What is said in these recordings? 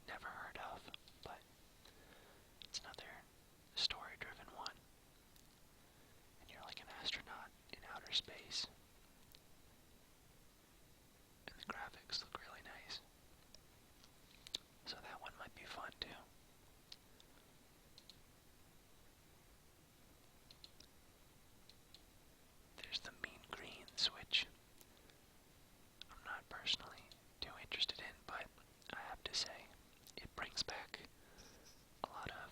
never heard of, but it's another story-driven one. And you're like an astronaut in outer space. And the graphics look really nice. So that one might be fun too. There's the Mean Greens, which I'm not personally too interested in, but I have to say, it brings back a lot of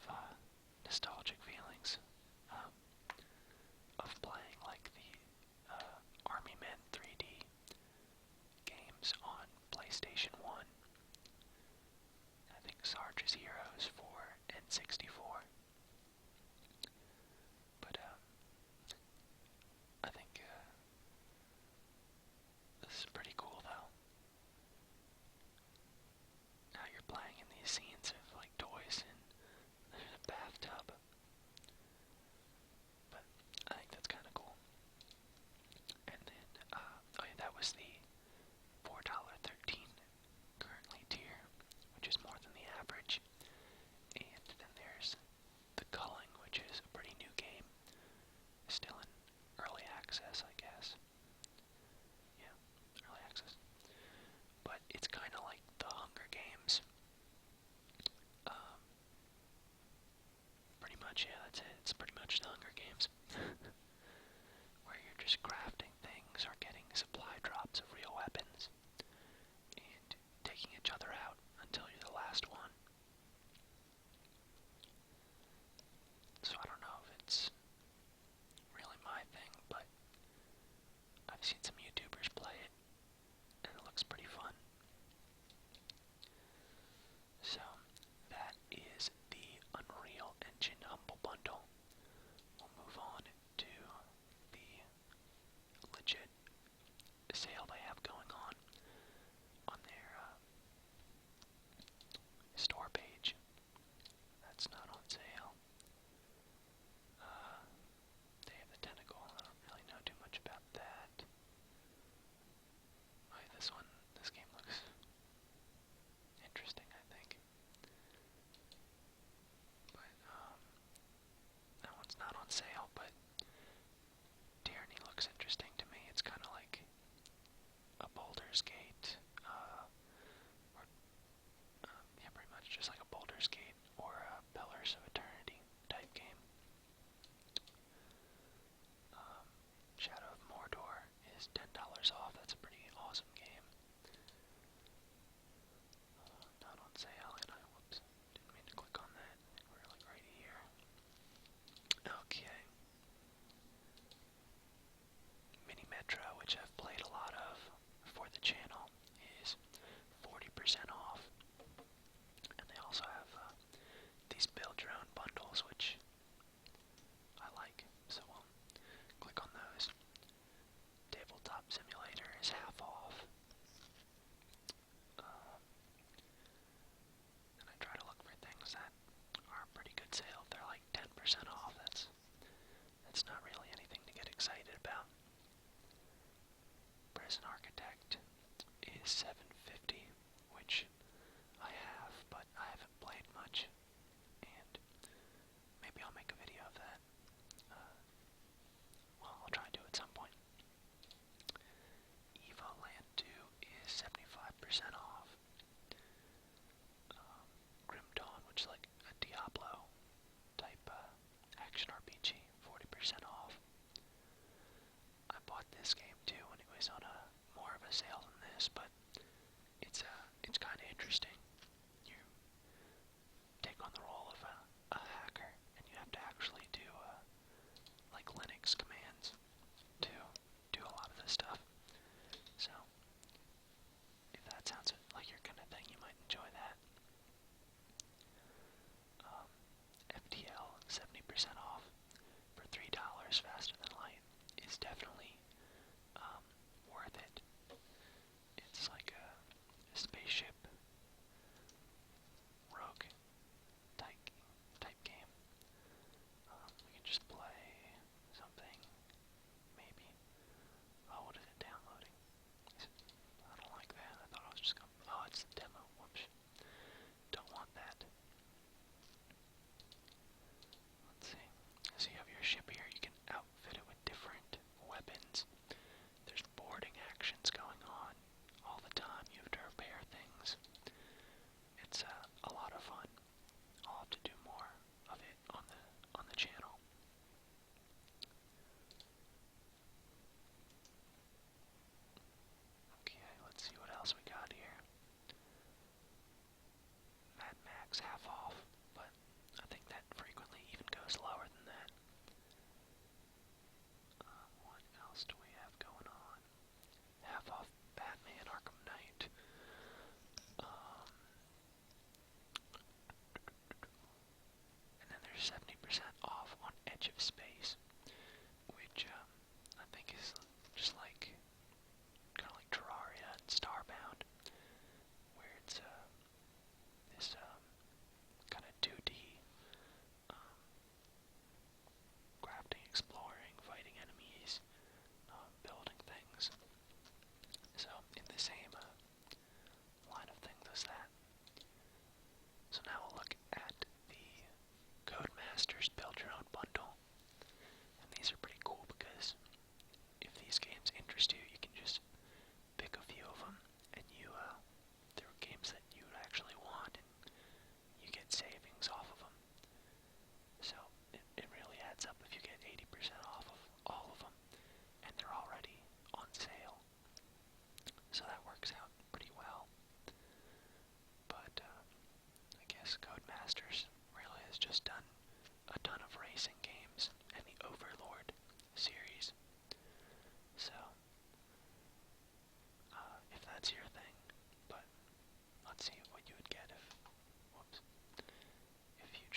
nostalgic feelings of playing like the Army Men 3D games on PlayStation 1. I think Sarge's Heroes for N64. But I think this is pretty cool though. Now you're playing in these scenes of like toys and there's a bathtub. But I think that's kind of cool. And then, oh yeah, that was the $4.13 currently tier, which is more than the average. And then there's the Culling, which is a pretty new game. Still in early access, I guess. Yeah, early access. But it's kind of like the Hunger Games. Pretty much, yeah, that's it. It's pretty much the Hunger Games. Where you're just crafting things or getting supply drops of real weapons and taking each other out until you're the last one. So I don't know if it's really my thing, but I've seen some YouTubers play it, and it looks pretty fun. So, that is the Unreal Engine Humble Bundle. We'll move on to the legit sale they have going on their store page. That's not on sale. They have the tentacle. I don't really know too much about that. Oh, this game looks interesting, I think. But, that one's not on sale, but Tyranny looks interesting to me. It's kind of like a Baldur's Gate, yeah, pretty much just like a Baldur's Gate or a Pillars of Eternity type game. Shadow of Mordor is $10 off. That's a pretty awesome game. Not on sale, and whoops, didn't mean to click on that. I think we're like right here. Okay. MiniMetra, which I've played a lot of for the channel, is 40% off. And they also have these build your own bundles, which I like, so we'll click on those. Tabletop Simulator is half off. And I try to look for things that are a pretty good sale. If they're like 10% off, that's not really anything to get excited about. Prison Architect is $7.50, which I have, but I haven't played much, and maybe I'll make a video of that. Well, I'll try to do it at some point. Evo Land 2 is 75% off. Grim Dawn, which is like a Diablo type action RPG, 40% off. I bought this game too when it was on more of a sale than this, but it's kind of interesting. You take on the role of a hacker, and you have to actually do like Linux commands to do a lot of this stuff. So, if that sounds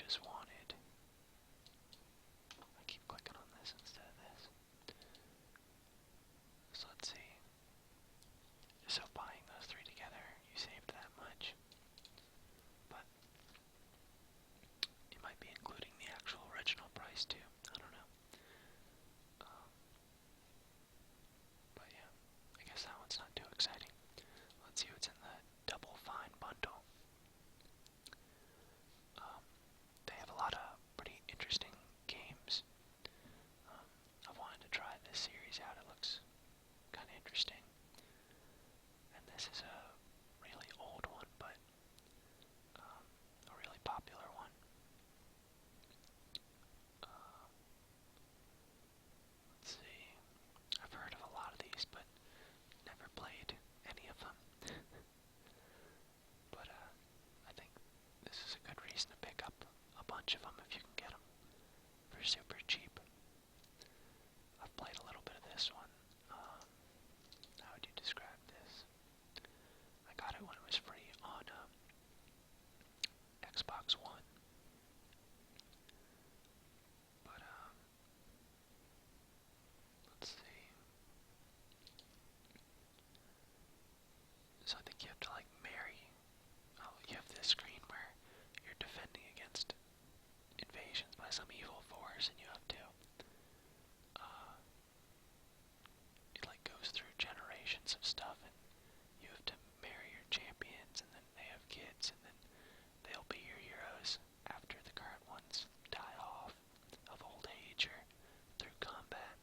just wanted. I keep clicking on this instead of this. So let's see. So buying those three together, you saved that much. But it might be including the actual original price too. I don't know. But yeah, I guess that one's not too exciting. Let's see what's in the Double Fine bundle. They have a lot of pretty interesting games. I've wanted to try this series out. It looks kind of interesting. And this is a really old one, but a really popular one. Let's see. I've heard of a lot of these, but never played any of them. But I think this is a good reason to pick up a bunch of them if you can get them for super cheap. I've played a little bit of this one. How would you describe this? I got it when it was free on Xbox One. But let's see. So I think you have to like marry. Oh, you have this screen where you're defending against invasions by some evil force, and you have to. It like goes through generations of stuff, and you have to marry your champions, and then they have kids, and then they'll be your heroes after the current ones die off of old age or through combat.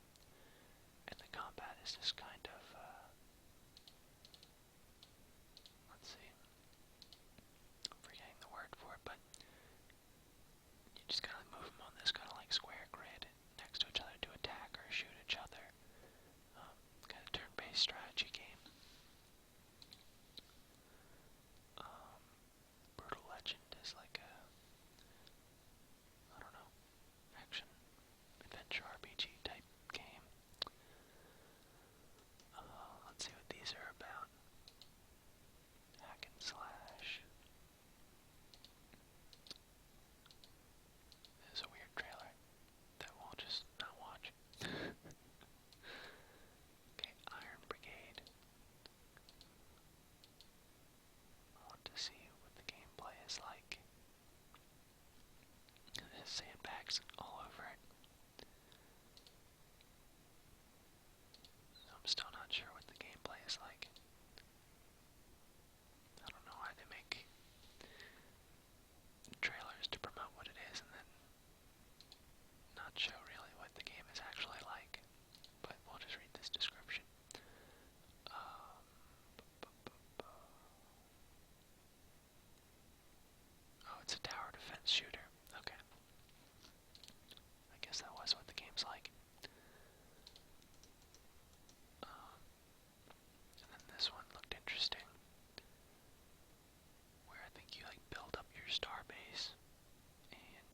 And the combat is just kind of, let's see, I'm forgetting the word for it, but you just kind of move them on this kind of like square grid next to each other to attack or shoot each other. Kind of turn-based strategy game. Brutal Legend is like a, I don't know, action adventure RPG type game. Let's see what these are about. Hack and slash. This is a weird trailer that we'll just not watch. Okay, Iron Brigade. I want to see what the gameplay is like. There's sandbags all over it. So I'm still not sure what the gameplay is like. I don't know why they make trailers to promote what it is and then not show really what the game is actually like. But we'll just read this description. Oh, it's a tower defense shooter. Okay. I guess that was what the game's like. And then this one looked interesting, where I think you like build up your Starbase, and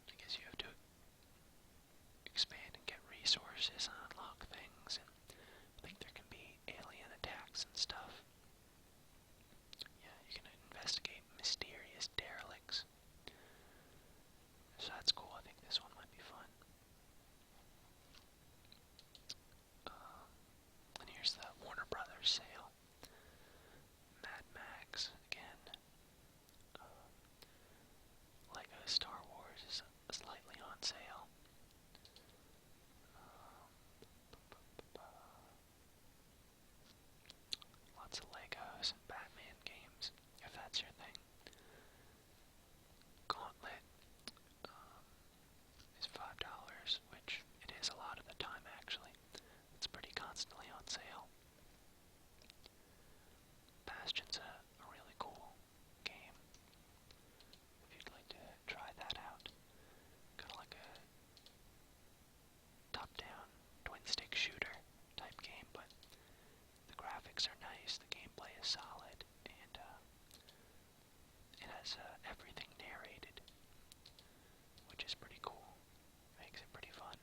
I guess you have to expand and get resources and unlock things, and I think there can be alien attacks and stuff. Yeah, you can investigate mysterious derelicts. So that's cool. I think this one might be fun. And here's the Warner Brothers sale. Mad Max again. Lego Star Wars is slightly on sale. Lots of Legos and Batman games, if that's your thing. Gauntlet is $5, which it is a lot of the time actually. It's pretty constantly on sale. Bastion's a really cool game. If you'd like to try that out. Kind of like a top-down twin-stick shooter type game, but the graphics are nice, the gameplay is solid, and it has everything narrated, which is pretty cool. Makes it pretty fun.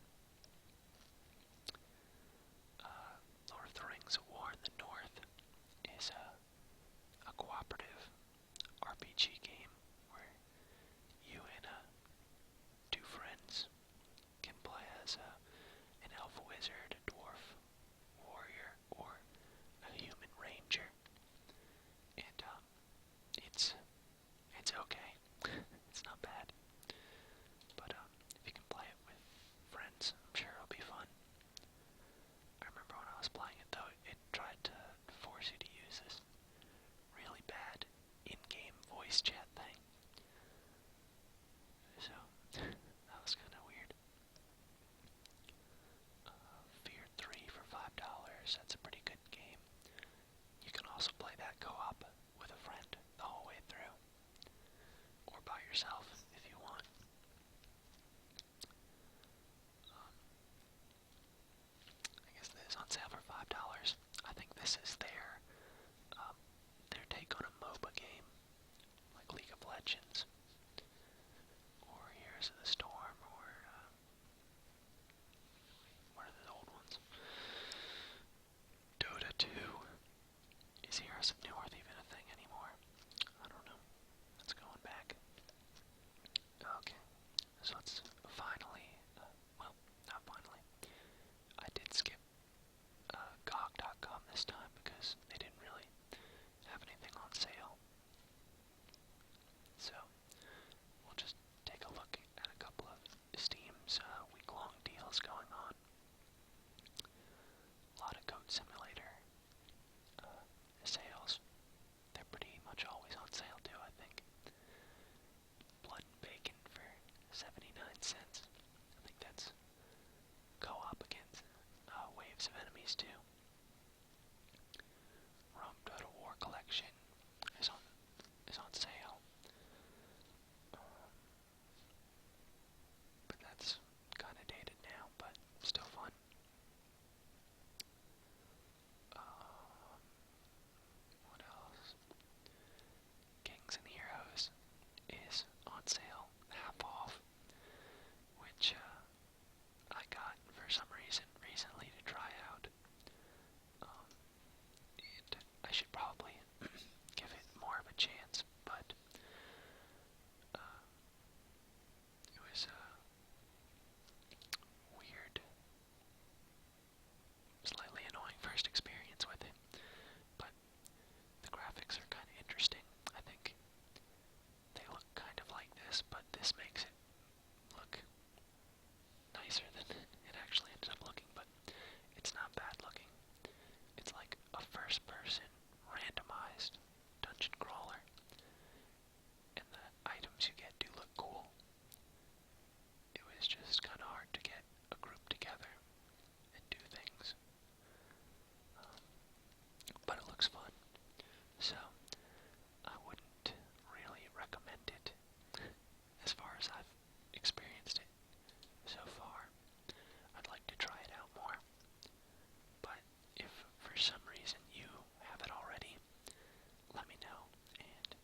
Lord of the Rings: War in the North is a cooperative RPG game. yourself if you want. I guess this is on sale for $5. I think this is their take on a MOBA game, like League of Legends, or Heroes of the Storm, or what are the old ones? Dota 2. Is Heroes of North even a thing anymore? I don't know. It's going back. Okay, so it's finally, well, not finally. I did skip GOG.com this time because they didn't really have anything on sale. So, we'll just take a look at a couple of Steam's week-long deals going on. A lot of Goat Simulator sales. They're pretty much always on sale too, I think. Blood and Bacon for 79 cents. I think that's co-op against waves of enemies too. Rome Total War Collection is on sale. But that's kind of dated now, but still fun. What else? Kings and Heroes is on sale, half off, which I got for some reason recently to try out. And I should probably give it more of a chance, but it was a weird, slightly annoying first experience with it. But the graphics are kind of interesting. I think they look kind of like this, but this makes it look nicer than it actually ended up looking, but it's not bad looking. It's like a first-person, randomized dungeon crawler, and the items you get do look cool. It was just kind of hard to get a group together and do things, but it looks fun, so I wouldn't really recommend it as far as I've experienced it so far. I'd like to try it out more, but if for some reason you have it already, let me know, and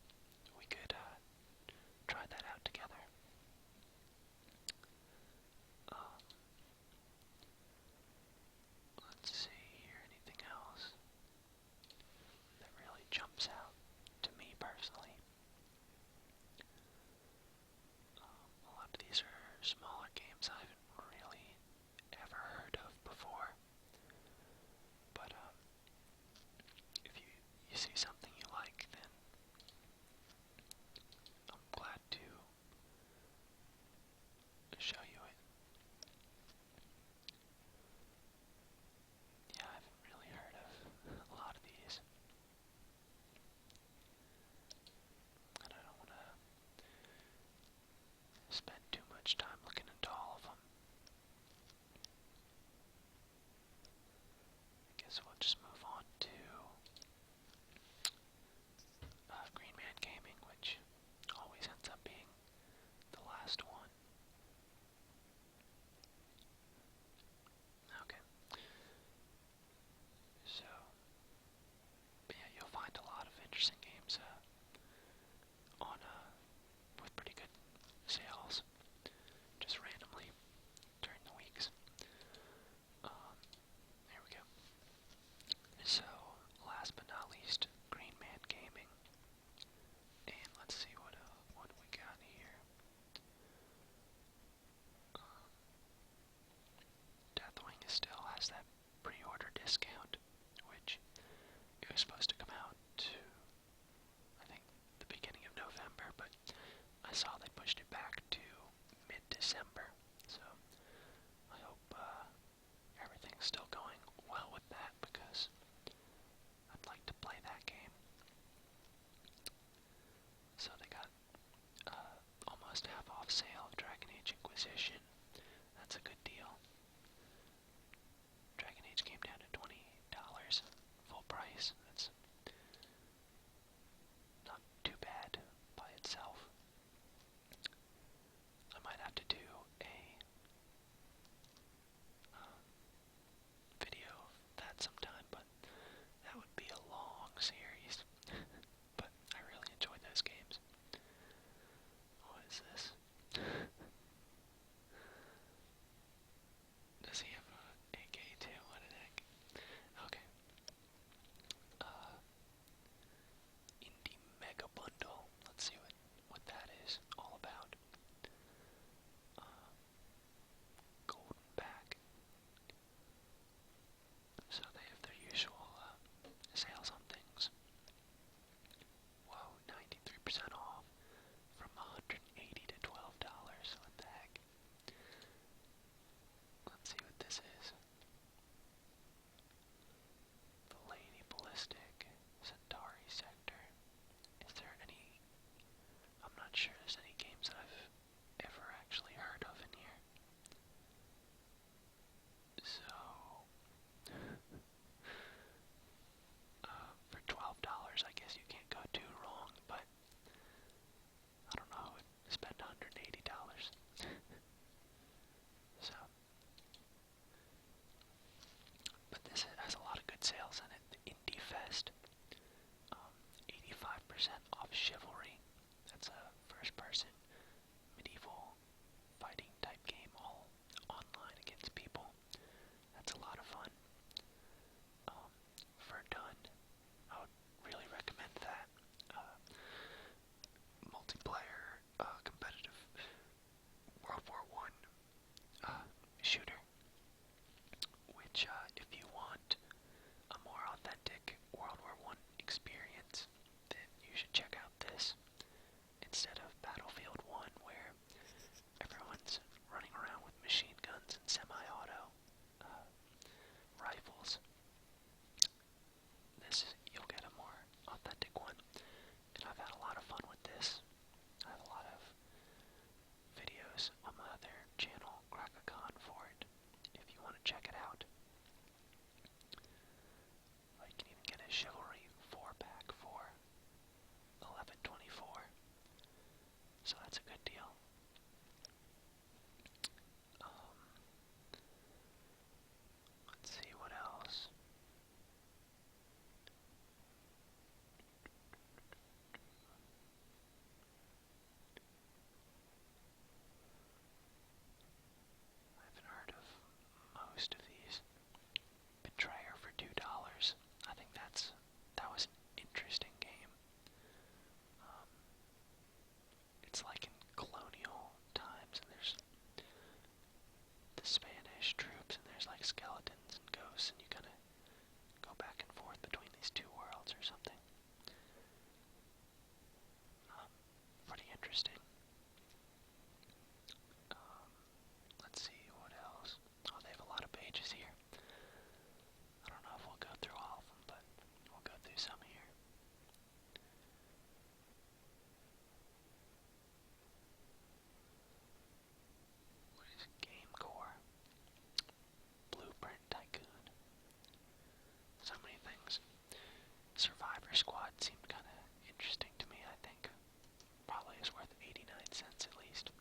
cents at least.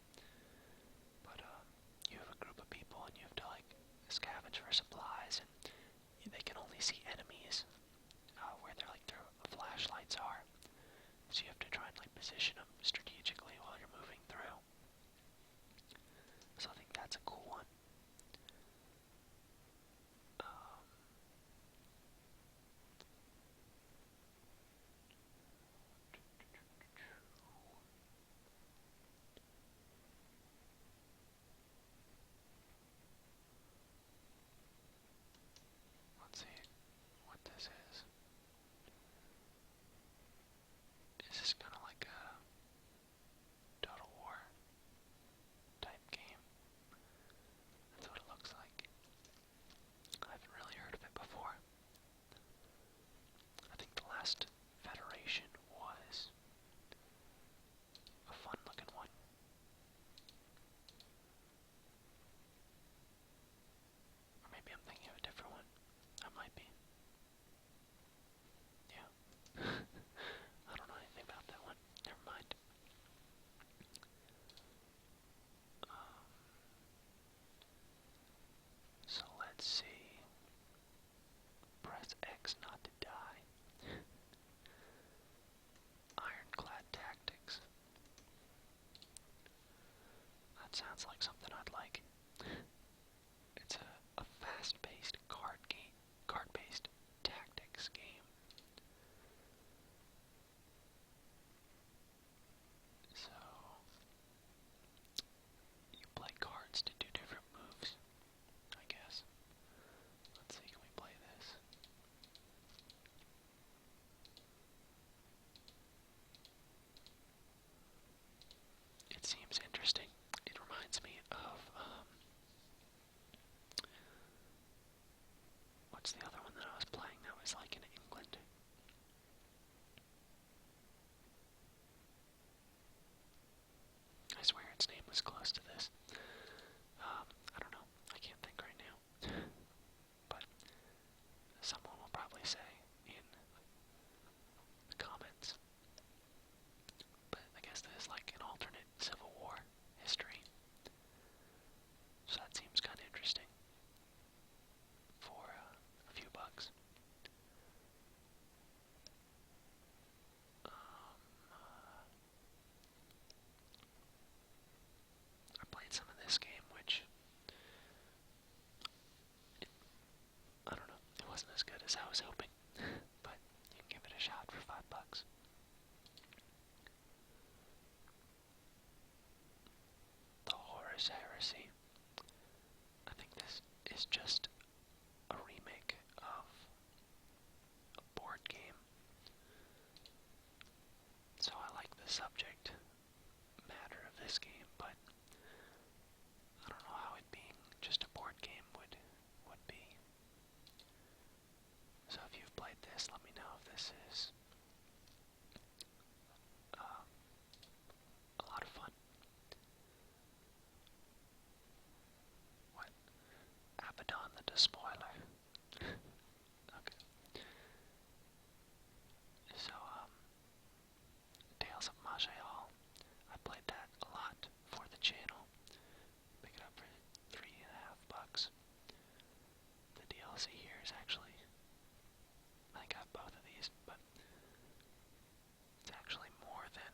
But you have a group of people and you have to like scavenge for supplies, and they can only see enemies where their flashlights are. So you have to try and like position them strategically while you're moving through. So I think that's a cool one. Let's see what this is. Is this kind of like a Total War type game? That's what it looks like. I haven't really heard of it before. I think the last Federation was a fun looking one. Or maybe I'm thinking of a different one. I might be. Yeah. I don't know anything about that one. Never mind. So let's see. Press X not to die. Ironclad Tactics. That sounds like something I'd like. It's a fast-paced card-based tactics game. So you play cards to do different moves, I guess. Let's see, can we play this? It seems interesting. It reminds me of, what's the other one that I was playing that was like in England? I swear its name was close to this. I don't know. I can't think right now. But someone will probably say in the comments. But I guess this is like an alternate Civil War history. So that seems kind of interesting for a few bucks. I played some of this game, which I don't know, it wasn't as good as I was hoping, but you can give it a shot for $5. The Horus Heresy. I think this is just a remake of a board game. So I like the subject matter of this game, but I don't know how it being just a board game would be. So if you've played this, let me know if this is a lot of fun. What? Abaddon the Despoiler. Okay. So, Tales of Maj'Al. I played that a lot for the channel. Pick it up for $3.50. The DLC here is actually, I got both of these, but it's actually more than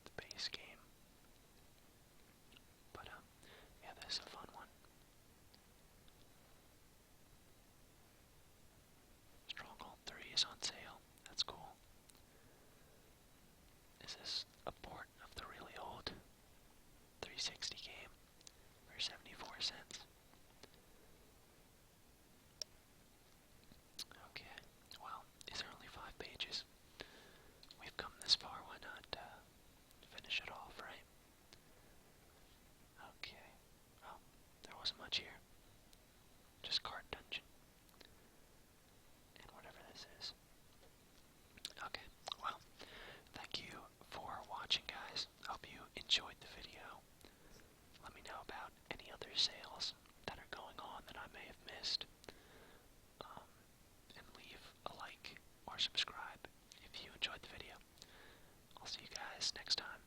the base game. But yeah, this is a fun one. Stronghold 3 is on sale. That's cool. Is this a port of the really old 360 game for 74 cents? Okay, well, these are only 5 pages. We've come this far, why not finish it off, right? Okay, well, there wasn't much here. Just card dungeon. And whatever this is. Okay, well, thank you for watching, guys. Hope you enjoyed the video. Let me know about any other sales that are going on that I may have missed. And leave a like or subscribe if you enjoyed the video. I'll see you guys next time.